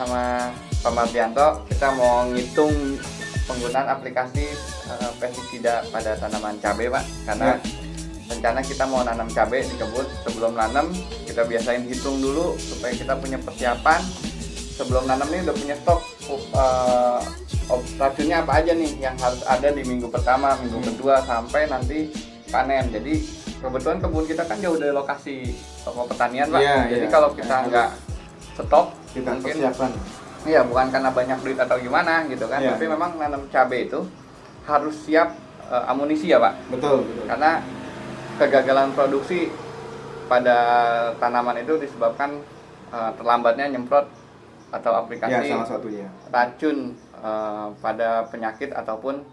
sama Pak Mardianto. Kita mau ngitung penggunaan aplikasi pestisida pada tanaman cabai, Pak. Karena rencana kita mau nanam cabai di kebun. Sebelum nanam kita biasain hitung dulu supaya kita punya persiapan. Sebelum nanam ini udah punya stok racunnya apa aja nih yang harus ada di minggu pertama, minggu kedua sampai nanti panen. Jadi kebetulan kebun kita kan jauh dari lokasi toko pertanian, Pak. Jadi kalau kita nggak stok, kita mungkin persiapan. Iya, bukan karena banyak duit atau gimana gitu kan, tapi memang nanam cabai itu harus siap amunisi ya, Pak. Betul. Karena kegagalan produksi pada tanaman itu disebabkan terlambatnya nyemprot atau aplikasi salah satunya racun pada penyakit ataupun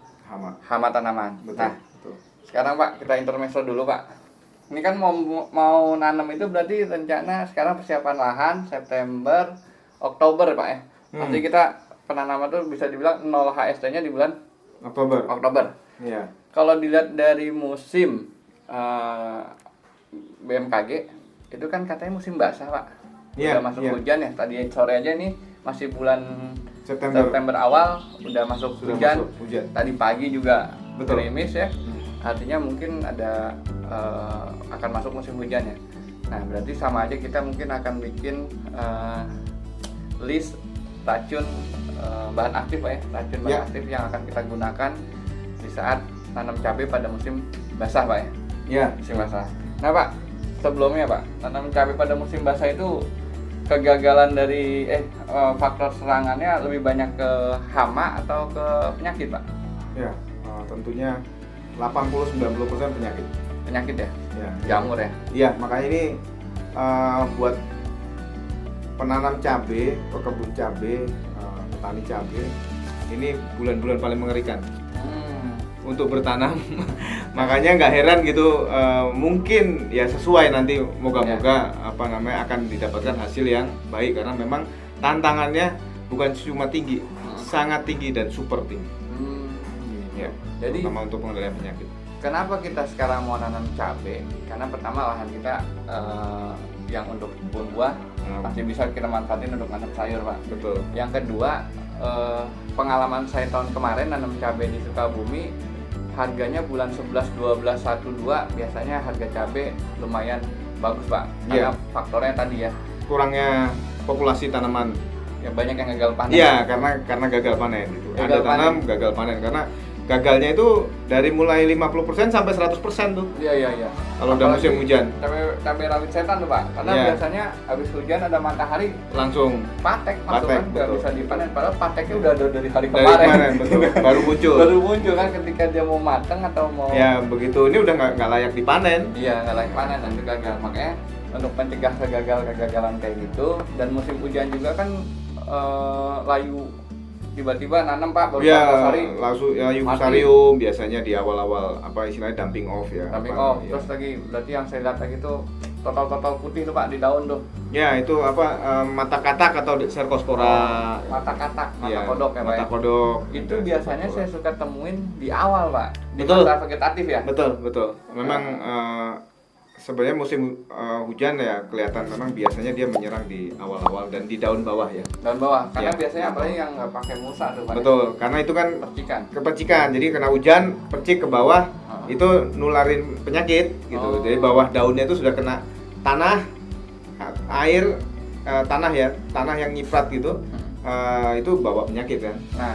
hama tanaman. Betul. Sekarang Pak, kita intermezzo dulu Pak. Ini kan mau nanam itu berarti rencana sekarang persiapan lahan September, Oktober Pak ya. Nanti kita penanaman itu bisa dibilang 0 HST-nya di bulan Oktober. Iya. Kalau dilihat dari musim BMKG itu kan katanya musim basah Pak. Udah masuk hujan ya. Tadi sore aja nih masih bulan September awal udah masuk hujan. Tadi pagi juga gerimis ya. Artinya mungkin ada akan masuk musim hujan ya. Nah berarti sama aja kita mungkin akan bikin list racun bahan aktif Pak ya. Racun bahan aktif yang akan kita gunakan di saat tanam cabai pada musim basah Pak ya. Iya. Musim basah. Nah Pak, sebelumnya Pak, tanam cabai pada musim basah itu kegagalan dari faktor serangannya lebih banyak ke hama atau ke penyakit Pak? Ya, tentunya 80-90% penyakit. Penyakit ya? Ya. Jamur ya? Iya, makanya ini buat penanam cabai, pekebun cabai, petani cabai, ini bulan-bulan paling mengerikan untuk bertanam. Makanya nggak heran gitu, mungkin ya sesuai nanti moga-moga akan didapatkan hasil yang baik karena memang tantangannya bukan cuma tinggi, sangat tinggi dan super tinggi. Ya. Jadi terutama untuk pengendalian penyakit. Kenapa kita sekarang mau nanam cabai? Karena pertama lahan kita yang untuk kebun buah masih bisa kita manfaatin untuk nanam sayur Pak. Betul. Yang kedua pengalaman saya tahun kemarin nanam cabai di Sukabumi, harganya bulan 11, 12, 12 biasanya harga cabai lumayan bagus Pak. Karena faktornya tadi ya, kurangnya populasi tanaman. Ya banyak yang gagal panen. Iya, karena gagal panen itu. Ada tanam gagal panen karena gagalnya itu dari mulai 50% sampai 100% tuh. Iya. Kalau udah musim hujan. Cabai rawit setan tuh Pak. Karena biasanya habis hujan ada matahari langsung patek masuk kan, nggak bisa dipanen. Padahal pateknya udah ada dari hari kemarin. Betul. Baru muncul kan ketika dia mau matang atau mau. Ya begitu, ini udah nggak layak dipanen. Iya, nggak layak panen dan gagal. Makanya untuk mencegah kegagalan kayak gitu, dan musim hujan juga kan layu tiba-tiba nanam Pak baru hari langsung ya fusarium biasanya di awal-awal istilahnya dumping off ya. Terus lagi berarti yang saya lihat lagi tuh total putih tuh Pak di daun tuh. Ya itu mata katak atau cercospora. Mata kodok ya Pak. Mata kodok. Itu biasanya saya suka temuin di awal Pak. Di masa vegetatif ya. Betul. Memang sebenarnya musim hujan ya kelihatan memang biasanya dia menyerang di awal-awal dan di daun bawah ya. Daun bawah, karena biasanya apalagi yang nggak pakai mulsa tuh Pak. Betul, karena itu kan kepercikan. Jadi kena hujan, percik ke bawah, itu nularin penyakit gitu. Jadi bawah daunnya itu sudah kena tanah, air, tanah yang nyiprat gitu, itu bawa penyakit kan. Nah,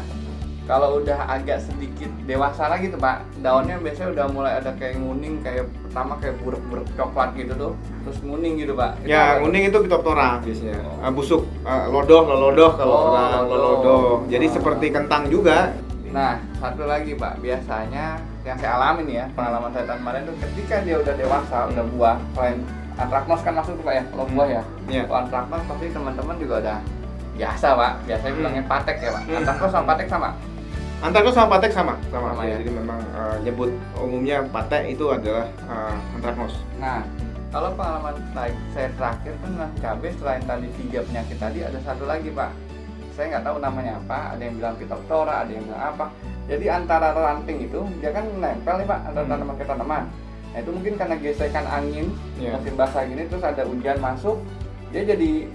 kalau udah agak sedikit dewasa lagi tuh Pak, daunnya biasanya udah mulai ada kayak nguning, kayak pertama kayak buruk-buruk coklat gitu tuh, terus nguning gitu Pak. Ya nguning itu Phytophthora biasanya, busuk, lolodoh kalau lolodoh. Jadi seperti kentang juga. Nah satu lagi Pak, biasanya yang saya alami nih ya, pengalaman saya tahun kemarin tuh ketika dia udah dewasa, udah buah, selain antraknos kan masuk tuh Pak ya, kalau buah ya. Kalau antraknos pasti teman-teman juga udah biasa Pak, biasanya bilangnya patek ya Pak. Antraknos sama patek sama? Antraknos sama patek sama ya. Ya. Jadi memang nyebut umumnya patek itu adalah antraknos. Nah, kalau pengalaman saya terakhir pun nanam cabai selain tadi 3 penyakit tadi ada satu lagi Pak. Saya nggak tahu namanya apa. Ada yang bilang Phytophthora, ada yang bilang apa. Jadi antara ranting itu dia kan nempel nih Pak antara tanaman ke tanaman. Nah itu mungkin karena gesekan angin musim basah gini terus ada hujan masuk, dia jadi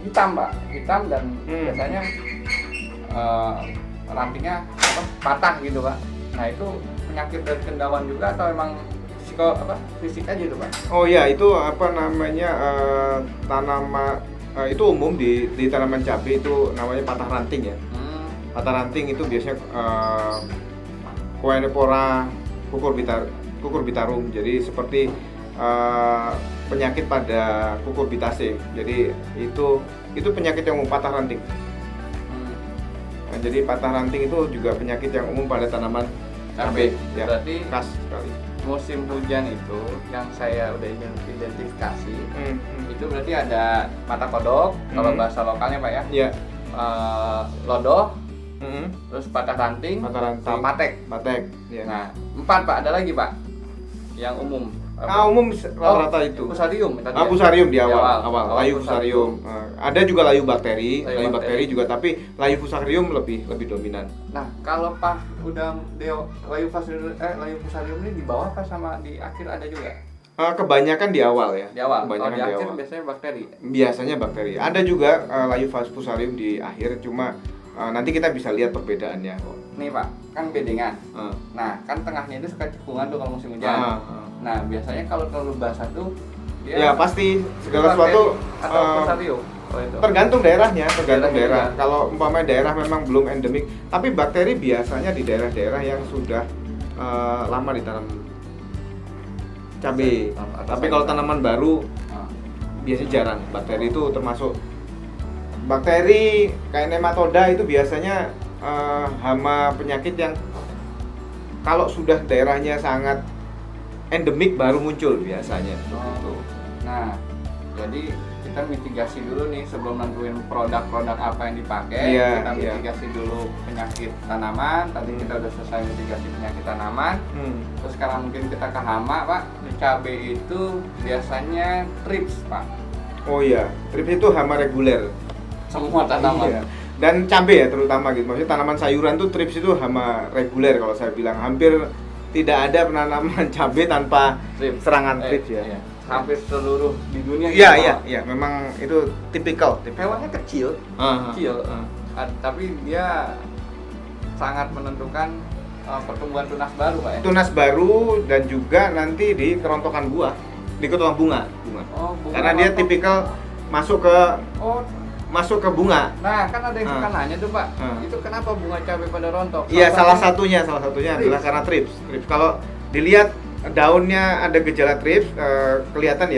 hitam pak, hitam dan biasanya rantingnya patah gitu pak. Nah itu penyakit dari cendawan juga atau emang fisik aja itu pak? Oh ya, itu apa namanya tanaman itu umum di tanaman cabai itu namanya patah ranting ya. Patah ranting itu biasanya Coenepora cucurbitarum. Jadi seperti penyakit pada cucurbitaceae. Jadi itu penyakit yang umum, patah ranting. Nah, jadi patah ranting itu juga penyakit yang umum pada tanaman cabai. Ya, berarti khas sekali. Musim hujan itu yang saya udah identifikasi itu berarti ada mata kodok kalau bahasa lokalnya pak ya. Iya. Lodoh, terus patah ranting, sama patek. Ya. Nah 4 pak, ada lagi pak yang umum. Umum rata-rata itu. Fusarium. Fusarium di awal. Layu fusarium. Ada juga layu bakteri juga, tapi layu fusarium lebih dominan. Nah, kalau pas udah layu fusarium ini di bawah apa sama di akhir ada juga? Kebanyakan di awal ya. Di awal. Kebanyakan di akhir awal. Biasanya bakteri. Ada juga layu fusarium di akhir, cuma nanti kita bisa lihat perbedaannya. Nih pak, kan bedengan. Nah, kan tengahnya itu suka cekungan tuh kalau musim hujan. Nah, biasanya kalau terlalu basah tuh ya pasti segala sesuatu atau fusarium. Tergantung daerahnya. Kalau umpamanya daerah memang belum endemik, tapi bakteri biasanya di daerah-daerah yang sudah lama ditanam cabai. Tapi kalau tanaman baru biasanya jarang. Bakteri itu termasuk bakteri kayak nematoda itu biasanya hama penyakit yang kalau sudah daerahnya sangat endemik baru muncul biasanya. Nah, jadi kita mitigasi dulu nih sebelum nentuin produk-produk apa yang dipakai. Kita mitigasi dulu penyakit tanaman. Tadi kita udah selesai mitigasi penyakit tanaman. Terus sekarang mungkin kita ke hama pak. Di cabai itu biasanya trips pak. Oh iya, trips itu hama reguler. Semua tanaman. Iya. Dan cabai ya terutama gitu. Maksudnya tanaman sayuran tuh trips itu hama reguler kalau saya bilang. Hampir tidak ada penanaman cabai tanpa serangan trips ya. Iya. Hampir seluruh di dunia. Iya, memang itu tipikal. Hewannya kecil, tapi dia sangat menentukan pertumbuhan tunas baru, pak ya. Tunas baru dan juga nanti di kerontokan buah, di kerontokan bunga. Bunga. Karena dia tipikal masuk ke bunga. Nah, kan ada yang suka nanya tuh, Pak. Itu kenapa bunga cabai pada rontok? Iya, salah satunya adalah karena trips. Kalau dilihat daunnya ada gejala trips, kelihatan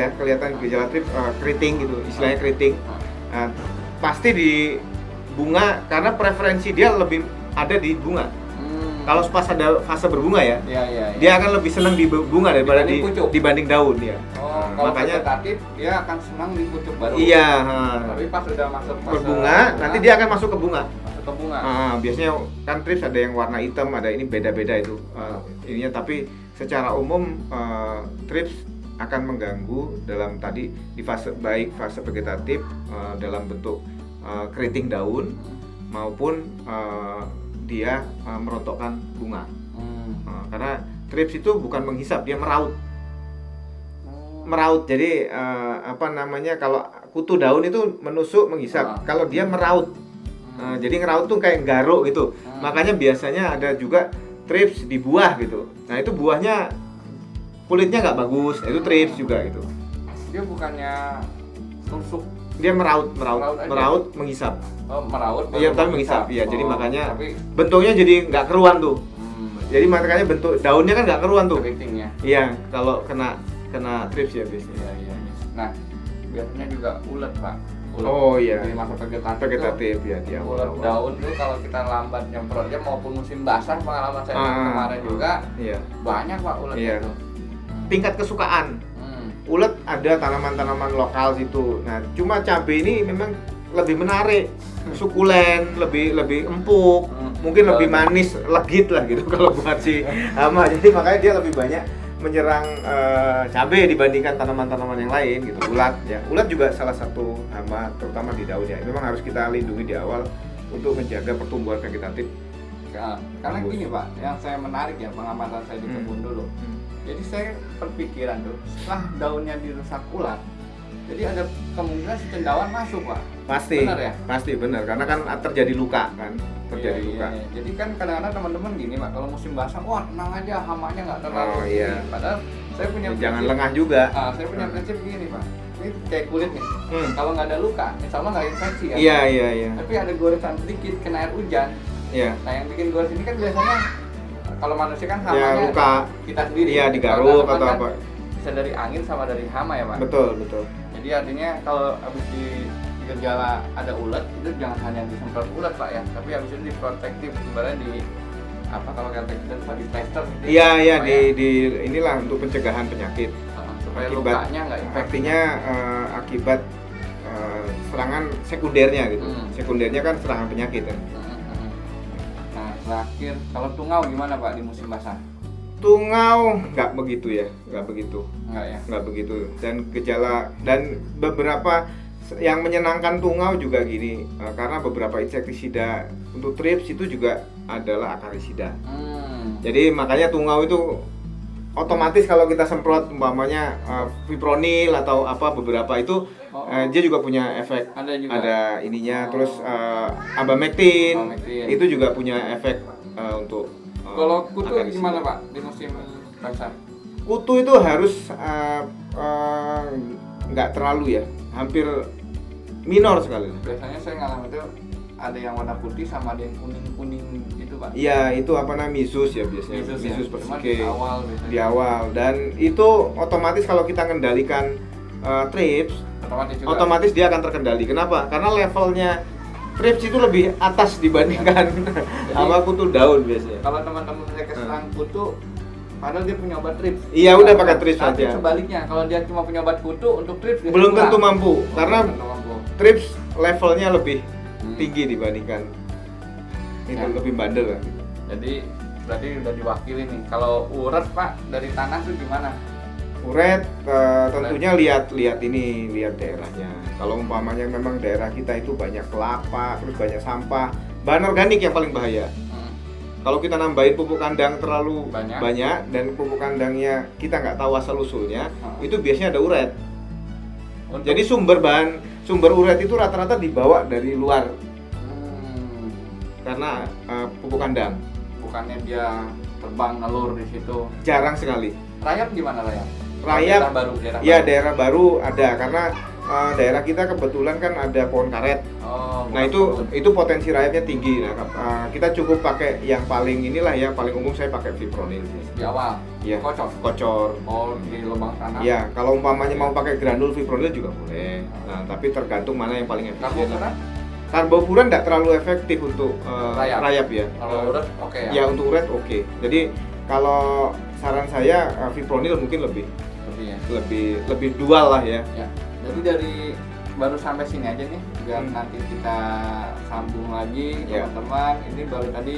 gejala trips, keriting gitu, istilahnya keriting. Pasti di bunga karena preferensi dia lebih ada di bunga. Kalau pas ada fase berbunga ya, dia akan lebih senang di bunga daripada dibanding daun ya. Kalau makanya vegetatif dia akan senang di pucuk baru. Iya. Tapi pas sudah masuk berbunga, nanti dia akan masuk ke bunga. Biasanya kan trips ada yang warna hitam, ada ini beda-beda itu ininya. Tapi secara umum trips akan mengganggu dalam tadi di fase vegetatif dalam bentuk keriting daun maupun dia merontokkan bunga. Karena trips itu bukan menghisap, dia meraut. Jadi kalau kutu daun itu menusuk menghisap. Kalau dia meraut. Jadi ngeraut tuh kayak garuk gitu. Makanya biasanya ada juga trips di buah gitu. Nah, itu buahnya kulitnya nggak bagus. Itu trips juga gitu. Dia bukannya tusuk, dia meraut menghisap. Meraut. Iya, tapi menghisap. Iya, jadi makanya bentuknya jadi nggak keruan tuh. Jadi makanya bentuk daunnya kan nggak keruan tuh. Keritingnya. Iya, kalau kena trips ya biasanya. Iya. Nah, biasanya juga ulet, Pak. Di masa vegetatif ya dia. Ulet daun tuh kalau kita lambat nyemprotnya maupun musim basah, pengalaman saya kemarin juga. Banyak, Pak, ulet itu. Tingkat kesukaan. Ulet ada tanaman-tanaman lokal situ. Nah, cuma cabai ini memang lebih menarik, sukulen, lebih empuk, mungkin lebih manis, legit lah gitu kalau buat si hama. Jadi makanya dia lebih banyak menyerang cabai dibandingkan tanaman-tanaman yang lain gitu. Ulat juga salah satu hama terutama di daunnya. Memang harus kita lindungi di awal untuk menjaga pertumbuhan vegetatif. Karena gini, Pak, yang saya menarik ya pengamatan saya di kebun dulu. Jadi saya berpikiran tuh, setelah daunnya dirusak ulat, Jadi ada kemungkinan si cendawan masuk, Pak. Pasti. Benar ya? Pasti benar, karena kan terjadi luka kan. Terjadi luka. Iya. Jadi kan kadang-kadang teman-teman gini, Pak, kalau musim basah, wah tenang aja, hamanya nggak terlalu Oh, iya. tinggi. Padahal saya punya Jangan prinsip, lengah juga. saya punya prinsip gini, Pak. Ini kayak kulit nih. Kalau nggak ada luka, insya Allah nggak infeksi kan. Iya. Tapi ada goresan sedikit kena air hujan. Iya. Nah yang bikin gores ini kan biasanya kalau manusia kan Ya, hamanya luka. kita sendiri. Iya, digaruk Kalau atau kan apa. Bisa dari angin sama dari hama ya, Pak. Betul. Jadi artinya kalau habis di gejala ada ulat itu jangan hanya disemprot ulat, Pak ya, tapi habis itu diprotektif, sebenarnya di apa kalau kata kita di plester gitu. Iya, di inilah untuk pencegahan penyakit. Supaya Akibat- lukanya nggak infeksi. Artinya akibat serangan sekundernya gitu. Sekundernya kan serangan penyakit kan. Nah, terakhir kalau tungau gimana, Pak, di musim basah? Tungau nggak begitu ya, nggak begitu. Enggak ya? Nggak begitu. Dan gejala dan beberapa yang menyenangkan tungau juga gini, karena beberapa insektisida untuk trips itu juga adalah akarisida. Jadi makanya tungau itu otomatis kalau kita semprot umpamanya fipronil atau apa beberapa itu dia juga punya efek. Ada ininya, terus abamectin itu juga punya efek untuk kalau kutu akarisida. gimana, Pak, di musim basah? Kutu itu harus nggak terlalu ya, hampir minor sekali. Biasanya saya ngalamin itu ada yang warna putih sama ada yang kuning-kuning itu, Pak. Iya, itu apa namanya, misus ya biasanya. Misus Misus ya? persike. Cuma di awal biasanya. Di awal, dan itu otomatis kalau kita kendalikan trips, otomatis dia akan terkendali. Kenapa? Karena levelnya trips itu lebih atas dibandingkan sama kutu daun biasanya. Kalau teman-teman saya keserang kutu, padahal dia punya obat trips. Iya, udah pakai trips Tapi aja. sebaliknya, kalau dia cuma punya obat kutu untuk trips dia Belum kurang. tentu mampu, karena Belum tentu mampu. trips levelnya lebih tinggi dibandingkan itu, lebih bandel lah. Jadi berarti udah diwakili nih. Kalau uret, Pak, dari tanah tuh gimana? Uret tentunya lihat daerahnya. Kalau umpamanya memang daerah kita itu banyak kelapa, terus banyak sampah, bahan organik yang paling bahaya. Kalau kita nambahin pupuk kandang terlalu banyak dan pupuk kandangnya kita nggak tahu asal usulnya, itu biasanya ada uret. Jadi sumber uret itu rata-rata dibawa dari luar. Karena pupuk kandang. Bukannya dia terbang ngelur di situ. Jarang sekali. Rayap gimana rayap? Daerah baru ada, karena daerah kita kebetulan kan ada pohon karet. Nah itu potensi rayapnya tinggi. Nah, kita cukup pakai yang paling inilah ya, paling umum saya pakai fipronil di awal. Iya. Kocor. Oh, di lubang tanah. Iya, kalau umpamanya mau pakai granul fipronil juga boleh. Nah, tapi tergantung mana yang paling efisien. Karbofuran tidak terlalu efektif untuk rayap ya. Kalau uret oke ya. Ya, untuk uret oke. Jadi kalau saran saya fipronil mungkin lebih dual lah ya. Jadi dari baru sampai sini aja nih, biar nanti kita sambung lagi teman-teman. Ini baru tadi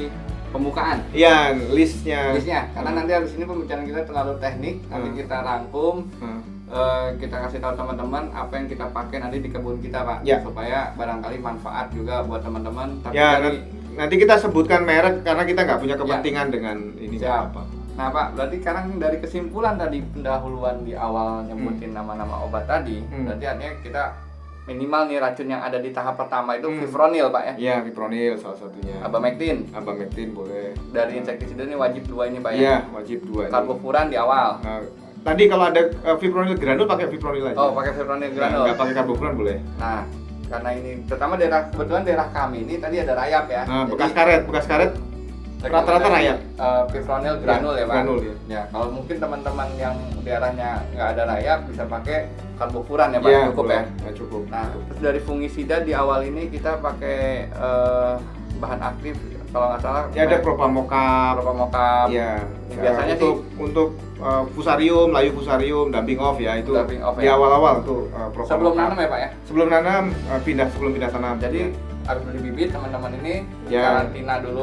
pembukaan. Iya, listnya. Karena nanti habis ini pembicaraan kita terlalu teknik. Nanti kita rangkum. Kita kasih tahu teman-teman apa yang kita pakai nanti di kebun kita, Pak. Supaya barangkali manfaat juga buat teman-teman. Tapi nanti kita sebutkan merek karena kita nggak punya kepentingan dengan ini. Apa. Nah, Pak, berarti sekarang dari kesimpulan tadi pendahuluan di awal nyebutin nama-nama obat tadi, berarti artinya kita minimal nih racun yang ada di tahap pertama itu fipronil, Pak ya? Iya, fipronil salah satunya. Abamectin boleh. Dari insektisida ini wajib 2 ini, Pak ya? Iya, wajib 2. Karbofuran di awal. Tadi kalau ada fipronil granul pakai fipronil aja. Oh, pakai fipronil granul. Nggak pakai karbofuran boleh. Nah, karena ini terutama kebetulan daerah kami ini tadi ada rayap ya. Bekas karet rata-rata rayap. Fipronil granul ya, Pak. Granul ya. Kalau mungkin teman-teman yang daerahnya nggak ada rayap bisa pakai karbofuran ya, Pak. Cukup boleh. ya. Cukup. Nah, terus dari fungisida di awal ini kita pakai bahan aktif kalau nggak salah. Ya ada propamokap. Iya. Biasanya untuk fusarium, layu fusarium, dumping off ya itu. Di awal-awal tuh propamokap. Sebelum nanam ya, Pak ya? Sebelum nanam sebelum pindah tanam. Jadi harus beli bibit teman-teman ini karantina dulu.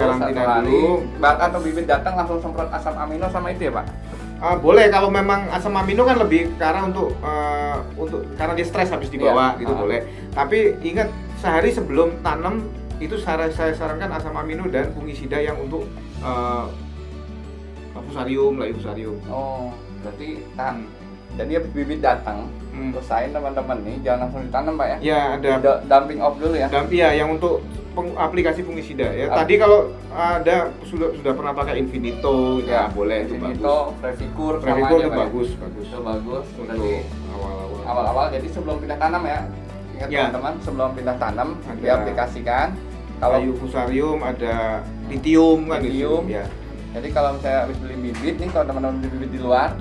Atau bibit datang langsung semprot asam amino sama itu ya, Pak? Boleh, kalau memang asam amino kan lebih ke arah untuk karena dia stres habis dibawa gitu boleh. Tapi ingat sehari sebelum tanam itu saya sarankan asam amino dan fungisida yang untuk fusarium, layu fusarium. Oh, berarti tahan. Jadi habis bibit datang usahain teman-teman nih jangan langsung ditanam Pak ya. Ya ada dumping off dulu ya. Iya, yang untuk aplikasi fungisida ya. Tadi kalau ada sudah pernah pakai Infinito ya, boleh itu bagus. Infinito, Previcur itu bagus. Itu bagus untuk awal-awal. Jadi sebelum pindah tanam ya. Ingat teman-teman, sebelum pindah tanam diaplikasikan. Kalau kayu fusarium, ada lithium kan ya. Jadi kalau misalnya habis beli bibit nih, kalau teman-teman beli bibit di luar,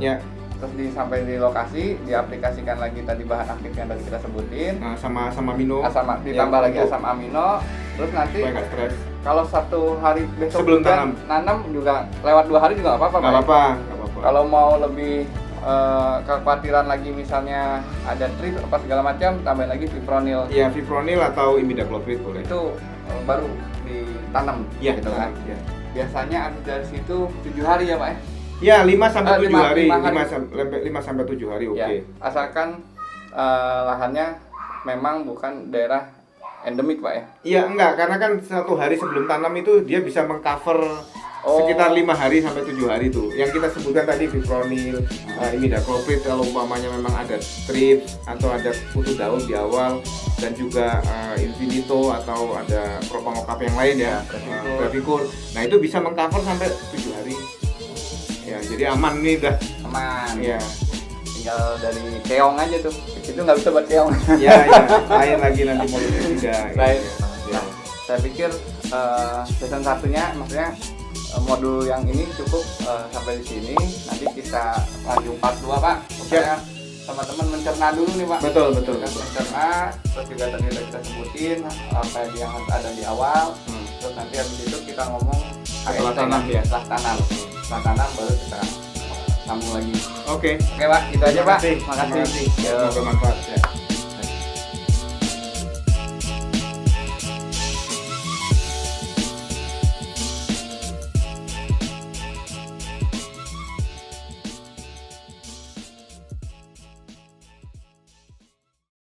terus sampai di lokasi diaplikasikan lagi tadi bahan aktif yang tadi kita sebutin. Nah, sama amino. Ditambah lagi asam amino. Terus nanti kalau 1 hari besok sebelum nanam juga lewat 2 hari juga nggak apa-apa. Nggak apa-apa. Kalau mau lebih kekhawatiran lagi misalnya ada trip apa segala macam, tambahin lagi fipronil. Iya, fipronil atau imidacloprid boleh. Itu baru ditanam gitu kan. Ya. Biasanya habis dari situ 7 hari ya Pak ya? Ya, 5 sampai 7 hari. 5 sampai 7 hari oke. Asalkan lahannya memang bukan daerah endemik Pak ya? Iya, enggak, karena kan 1 hari sebelum tanam itu dia bisa mengcover sekitar 5 hari sampai 7 hari itu. Yang kita sebutkan tadi fipronil, imidacloprid kalau umpamanya memang ada trips atau ada kutu daun di awal, dan juga Infinito atau ada propangokap yang lain ya, Previcur. Nah, itu bisa mengcover sampai 7 hari. Ya, jadi aman nih dah. Aman. Ya. Tinggal dari keong aja tuh. Itu nggak bisa buat keong. Ya, lain lagi nanti mau tidak. Lain. Nah, saya pikir season 1-nya maksudnya modul yang ini cukup sampai di sini. Nanti kita lanjut part 2 Pak. Supaya teman-teman mencerna dulu nih Pak. Betul. Mencerna, terus juga tadi kita sebutin apa yang ada di awal. Terus nanti habis itu kita ngomong setelah tanam ya. Setelah tanam baru kita sambung lagi. Oke Pak, gitu aja Pak. Makasih. Semoga bermanfaat ya.